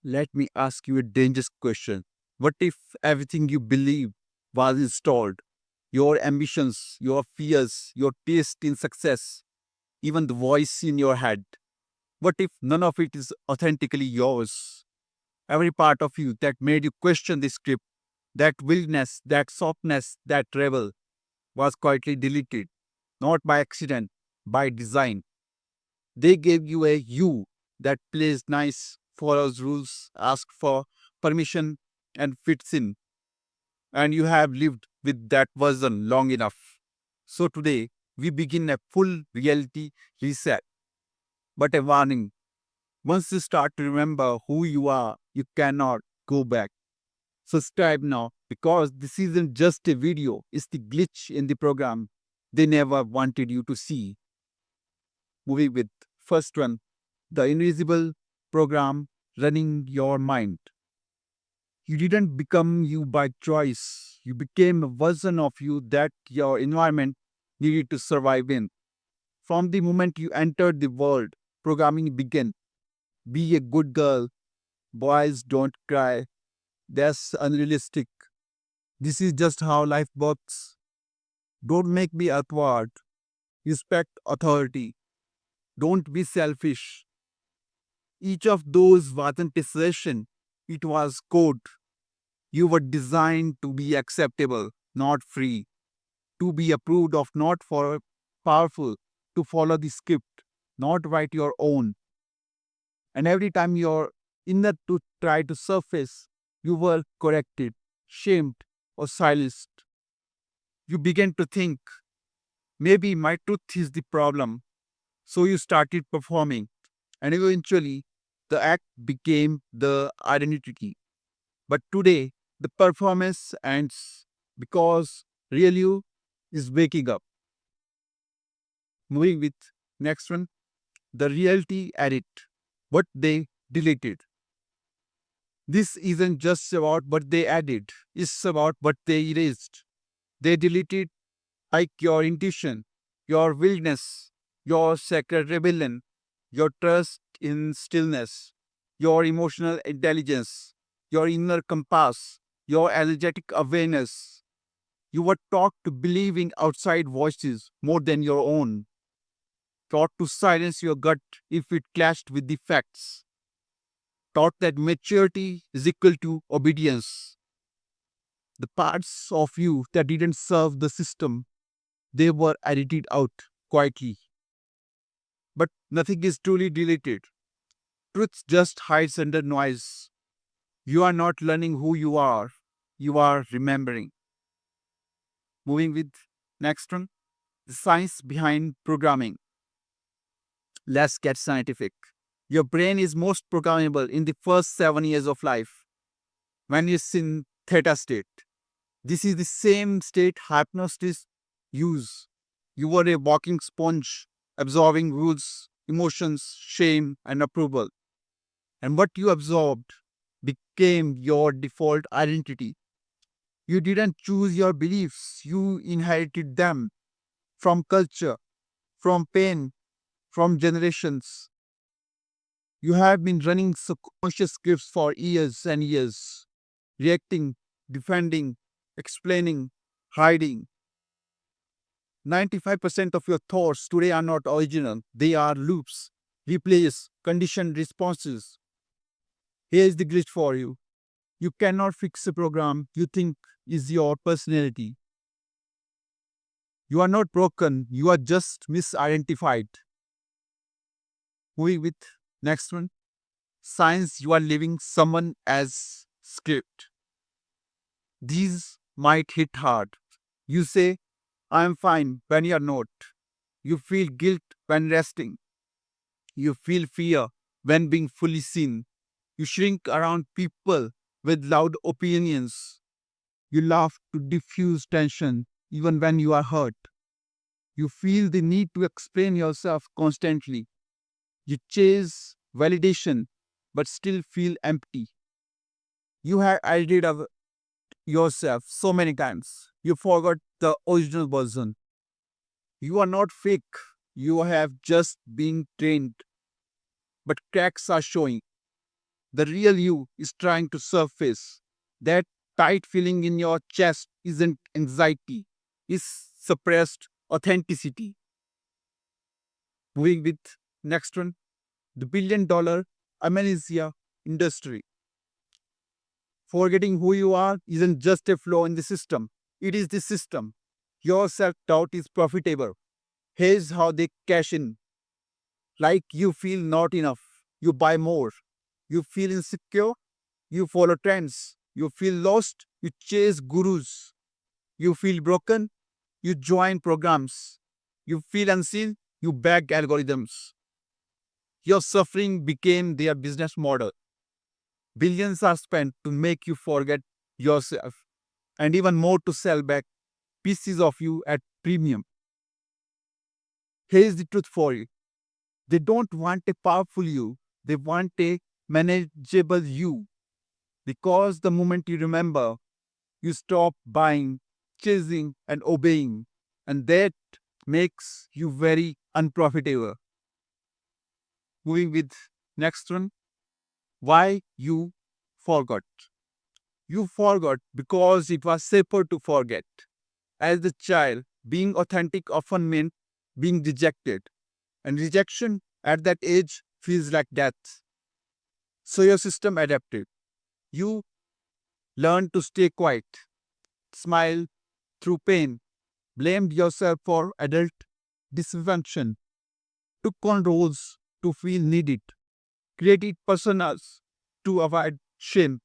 Let me ask you a dangerous question. What if everything you believe was installed? Your ambitions, your fears, your taste in success, even the voice in your head. What if none of it is authentically yours? Every part of you that made you question the script, that wildness, that softness, that rebel was quietly deleted, not by accident, by design. They gave you a you that plays nice, follows rules, asks for permission, and fits in. And you have lived with that version long enough. So today, we begin a full reality reset. But a warning, once you start to remember who you are, you cannot go back. Subscribe now because this isn't just a video, it's the glitch in the program they never wanted you to see. Moving with first one, the invisible program running your mind. You didn't become you by choice. You became a version of you that your environment needed to survive in. From the moment you entered the world, programming began. Be a good girl. Boys don't cry. That's unrealistic. This is just how life works. Don't make me awkward. Respect authority. Don't be selfish. Each of those wasn't a session. It was code. You were designed to be acceptable, not free. To be approved of, not for powerful. To follow the script, not write your own. And every time your inner truth tried to surface, you were corrected, shamed, or silenced. You began to think, maybe my truth is the problem. So you started performing, and eventually the act became the identity. But today, the performance ends because real you is waking up. Moving with next one, the reality edit, what they deleted. This isn't just about what they added, it's about what they erased. They deleted like your intuition, your wildness, your sacred rebellion, your trust in stillness, your emotional intelligence, your inner compass, your energetic awareness. You were taught to believe in outside voices more than your own, taught to silence your gut if it clashed with the facts, taught that maturity is equal to obedience. The parts of you that didn't serve the system, they were edited out quietly. But nothing is truly deleted. Truth just hides under noise. You are not learning who you are remembering. Moving with next one, the science behind programming. Let's get scientific. Your brain is most programmable in the first 7 years of life when it's in theta state. This is the same state hypnosis use. You were a walking sponge, absorbing rules, emotions, shame, and approval. And what you absorbed became your default identity. You didn't choose your beliefs, you inherited them from culture, from pain, from generations. You have been running subconscious scripts for years and years, reacting, defending, explaining, hiding. 95% of your thoughts today are not original, they are loops, replays, conditioned responses. Here is the glitch for you. You cannot fix a program you think is your personality. You are not broken, you are just misidentified. Moving with next one. Science, you are living someone as script. These might hit hard. You say, I am fine when you are not. You feel guilt when resting. You feel fear when being fully seen. You shrink around people with loud opinions. You laugh to diffuse tension even when you are hurt. You feel the need to explain yourself constantly. You chase validation but still feel empty. You have edited of yourself so many times. You forgot the original version. You are not fake. You have just been trained, but cracks are showing. The real you is trying to surface. That tight feeling in your chest isn't anxiety, it's suppressed authenticity. Moving with next one, the $1 billion amnesia industry. Forgetting who you are isn't just a flaw in the system, it is the system. Your self doubt is profitable. Here's how they cash in. Like you feel not enough, you buy more. You feel insecure, you follow trends. You feel lost, you chase gurus. You feel broken, you join programs. You feel unseen, you beg algorithms. Your suffering became their business model. Billions are spent to make you forget yourself, and even more to sell back pieces of you at premium. Here's the truth for you. They don't want a powerful you, they want a manageable you. Because the moment you remember, you stop buying, chasing, and obeying. And that makes you very unprofitable. Moving with next one. Why you forgot. You forgot because it was safer to forget. As a child, being authentic often meant being rejected. And rejection at that age feels like death. So your system adapted. You learned to stay quiet, smile through pain, blamed yourself for adult dysfunction, took on roles to feel needed, created personas to avoid shame.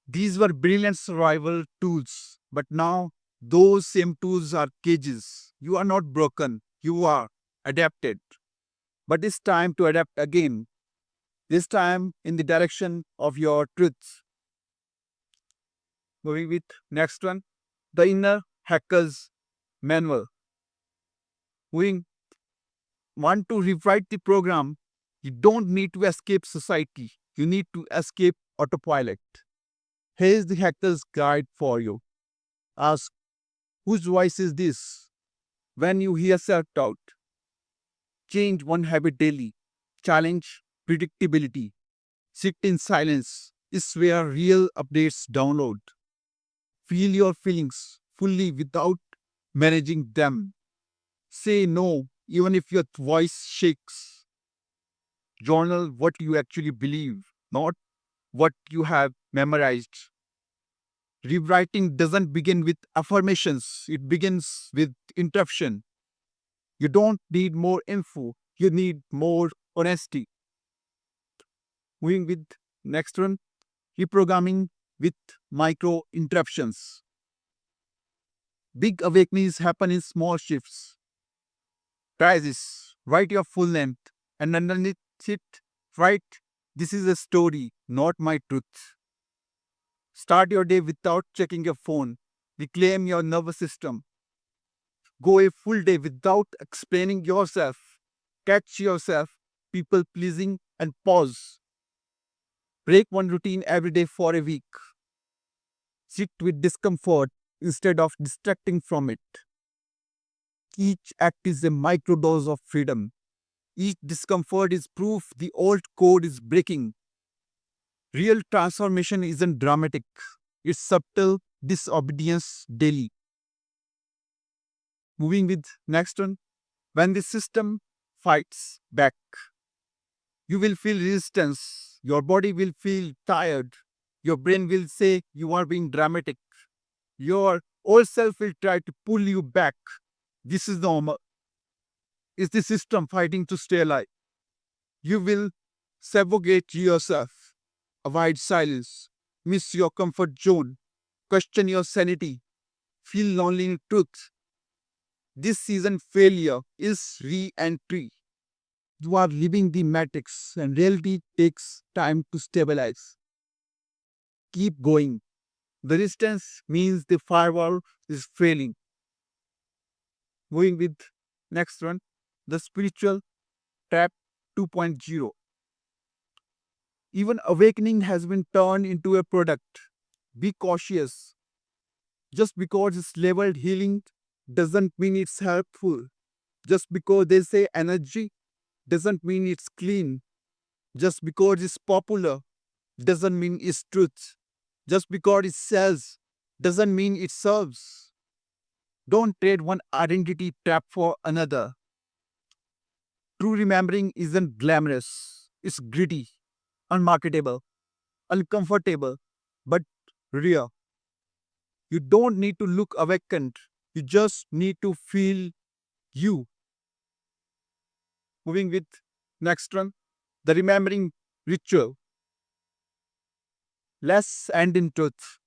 These were brilliant survival tools, but now those same tools are cages. You are not broken, you are adapted. But it's time to adapt again, this time in the direction of your truth. Moving with next one, the inner hacker's manual. We want to rewrite the program. You don't need to escape society. You need to escape autopilot. Here's the hacker's guide for you. Ask, whose voice is this? When you hear self-doubt, change one habit daily. Challenge predictability. Sit in silence is where real updates download. Feel your feelings fully without managing them. Say no even if your voice shakes. Journal what you actually believe, not what you have memorized. Rewriting doesn't begin with affirmations, it begins with interruption. You don't need more info, you need more honesty. Moving with next one, reprogramming with micro interruptions. Big awakenings happen in small shifts. Try this. Write your full length and underneath it, write, this is a story, not my truth. Start your day without checking your phone. Reclaim your nervous system. Go a full day without explaining yourself. Catch yourself, people pleasing, and pause. Break one routine every day for a week. Sit with discomfort instead of distracting from it. Each act is a microdose of freedom. Each discomfort is proof the old code is breaking. Real transformation isn't dramatic, it's subtle disobedience daily. Moving with next one. When the system fights back, you will feel resistance. Your body will feel tired. Your brain will say you are being dramatic. Your old self will try to pull you back. This is normal. It's the system fighting to stay alive. You will suffocate yourself, avoid silence, miss your comfort zone, question your sanity, feel lonely in truth. This season failure is re-entry. You are living the matrix and reality takes time to stabilize. Keep going. The distance means the firewall is failing. Moving with next one, the spiritual trap 2.0. Even awakening has been turned into a product. Be cautious. Just because it's labeled healing doesn't mean it's helpful. Just because they say energy doesn't mean it's clean. Just because it's popular doesn't mean it's truth. Just because it sells doesn't mean it serves. Don't trade one identity trap for another. True remembering isn't glamorous, it's gritty, unmarketable, uncomfortable, but real. You don't need to look awakened, you just need to feel you. Moving with next one, the remembering ritual. Less and in truth,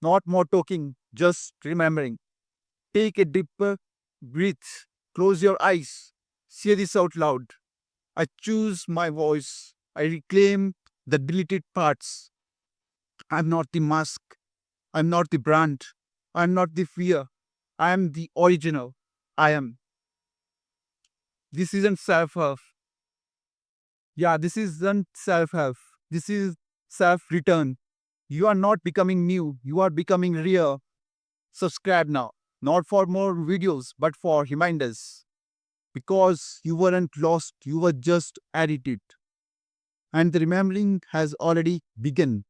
not more talking, just remembering. Take a deeper breath, close your eyes, say this out loud. I choose my voice, I reclaim the deleted parts. I'm not the mask, I'm not the brand, I'm not the fear, I am the original. I am. This isn't self help. Yeah, this isn't self help. This is self return. You are not becoming new, you are becoming real. Subscribe now, not for more videos, but for reminders. Because you weren't lost, you were just edited. And the remembering has already begun.